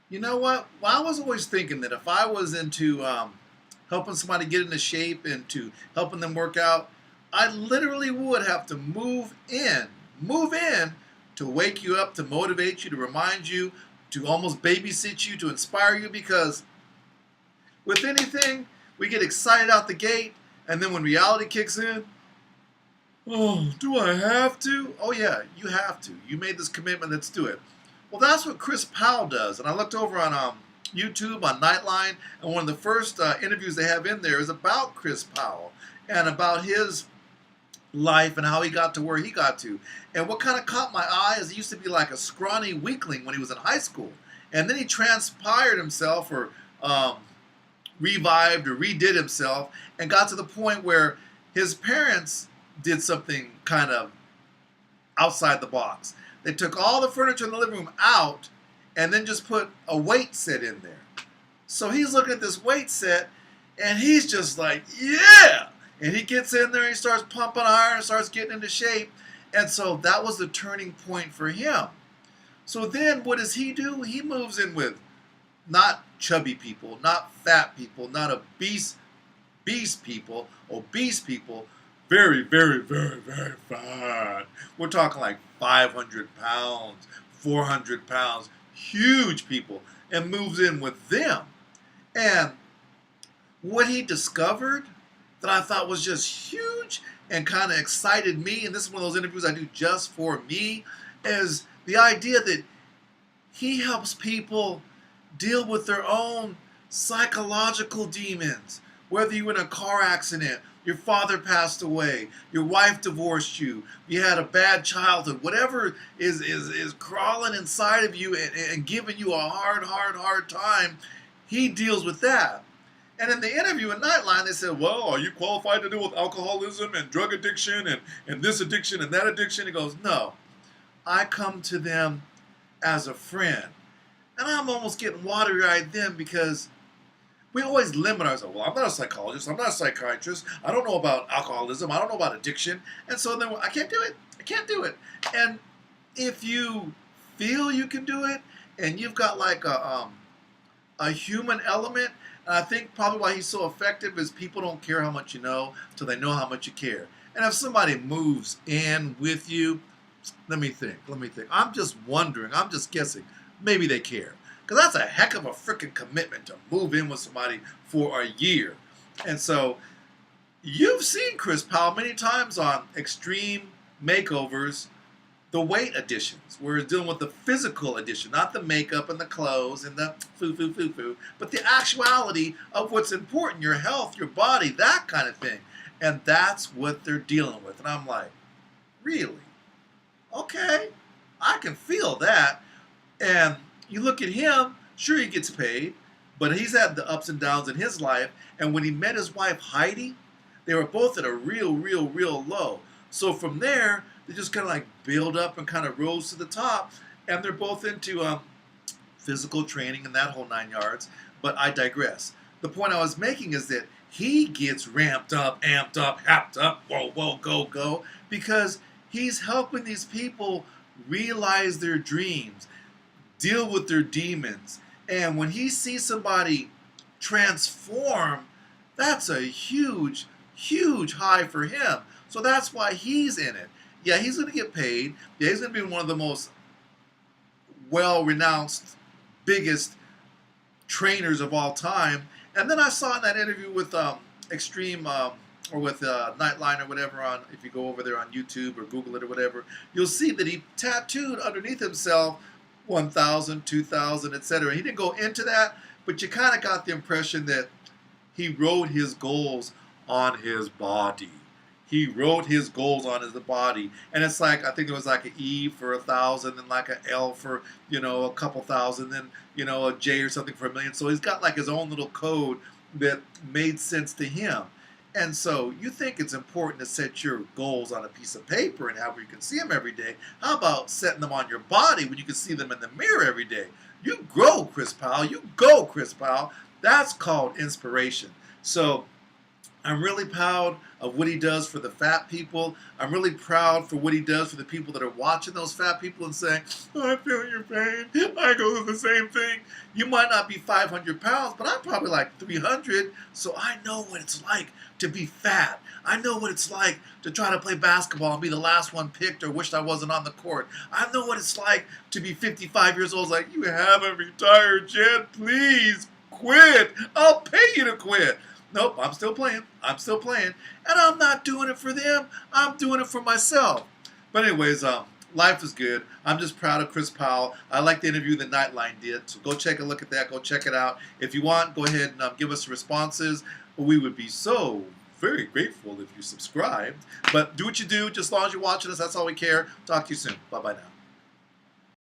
You know what? Well, I was always thinking that if I was into helping somebody get into shape and to helping them work out, I literally would have to move in to wake you up, to motivate you, to remind you, to almost babysit you, to inspire you. Because with anything, we get excited out the gate, and then when reality kicks in, oh, do I have to? Oh, yeah, you have to. You made this commitment, let's do it. Well, that's what Chris Powell does. And I looked over on YouTube, on Nightline, and one of the first interviews they have in there is about Chris Powell and about his life and how he got to where he got to. And what kind of caught my eye is he used to be like a scrawny weakling when he was in high school. And then he transpired himself or revived or redid himself and got to the point where his parents did something kind of outside the box. They took all the furniture in the living room out and then just put a weight set in there. So he's looking at this weight set and he's just like, yeah! And he gets in there and he starts pumping iron, starts getting into shape. And so that was the turning point for him. So then what does he do? He moves in with not chubby people, not fat people, not obese people, obese people, very, very, very, very fat. We're talking like 500 pounds, 400 pounds, huge people, and moves in with them. And what he discovered that I thought was just huge and kind of excited me, and this is one of those interviews I do just for me, is the idea that he helps people deal with their own psychological demons. Whether you were in a car accident, your father passed away, your wife divorced you, you had a bad childhood, whatever is crawling inside of you and giving you a hard time, he deals with that. And in the interview in Nightline, they said, well, are you qualified to deal with alcoholism and drug addiction and this addiction and that addiction? He goes, no, I come to them as a friend. And I'm almost getting watery-eyed then because we always limit ourselves. Well, I'm not a psychologist. I'm not a psychiatrist. I don't know about alcoholism. I don't know about addiction. And so then I can't do it. I can't do it. And if you feel you can do it and you've got like a human element, and I think probably why he's so effective is people don't care how much you know until they know how much you care. And if somebody moves in with you, let me think. I'm just wondering. I'm just guessing. Maybe they care. Because that's a heck of a freaking commitment to move in with somebody for a year. And so you've seen Chris Powell many times on Extreme Makeovers, the weight editions, where he's dealing with the physical edition, not the makeup and the clothes and the foo, but the actuality of what's important, your health, your body, that kind of thing. And that's what they're dealing with. And I'm like, really? Okay, I can feel that. And you look at him, sure he gets paid, but he's had the ups and downs in his life. And when he met his wife, Heidi, they were both at a real low. So from there, they just kind of like build up and kind of rose to the top. And they're both into physical training and that whole 9 yards. But I digress. The point I was making is that he gets ramped up, amped up, happed up, whoa, go, because he's helping these people realize their dreams, deal with their demons. And when he sees somebody transform, that's a huge high for him. So that's why he's in it. Yeah, he's going to get paid. Yeah, he's going to be one of the most well-renounced, biggest trainers of all time. And then I saw in that interview with Extreme or with Nightline or whatever, on if you go over there on YouTube or Google it or whatever, you'll see that he tattooed underneath himself 1,000, 2,000, etc. He didn't go into that, but you kind of got the impression that he wrote his goals on his body. He wrote his goals on his body. And it's like, I think it was like an E for 1,000 and like an L for, a couple thousand, then, a J or something for 1,000,000. So he's got like his own little code that made sense to him. And so you think it's important to set your goals on a piece of paper and how you can see them every day. How about setting them on your body when you can see them in the mirror every day? You grow, Chris Powell. You go, Chris Powell. That's called inspiration. So I'm really proud of what he does for the fat people. I'm really proud for what he does for the people that are watching those fat people and saying, oh, I feel your pain. I go through the same thing. You might not be 500 pounds, but I'm probably like 300. So I know what it's like to be fat. I know what it's like to try to play basketball and be the last one picked or wished I wasn't on the court. I know what it's like to be 55 years old. It's like, you haven't retired yet. Please quit. I'll pay you to quit. Nope, I'm still playing. I'm still playing. And I'm not doing it for them. I'm doing it for myself. But anyways, life is good. I'm just proud of Chris Powell. I like the interview that Nightline did. So go take a look at that. Go check it out. If you want, go ahead and give us responses. We would be so very grateful if you subscribed. But do what you do. Just as long as you're watching us, that's all we care. Talk to you soon. Bye-bye now.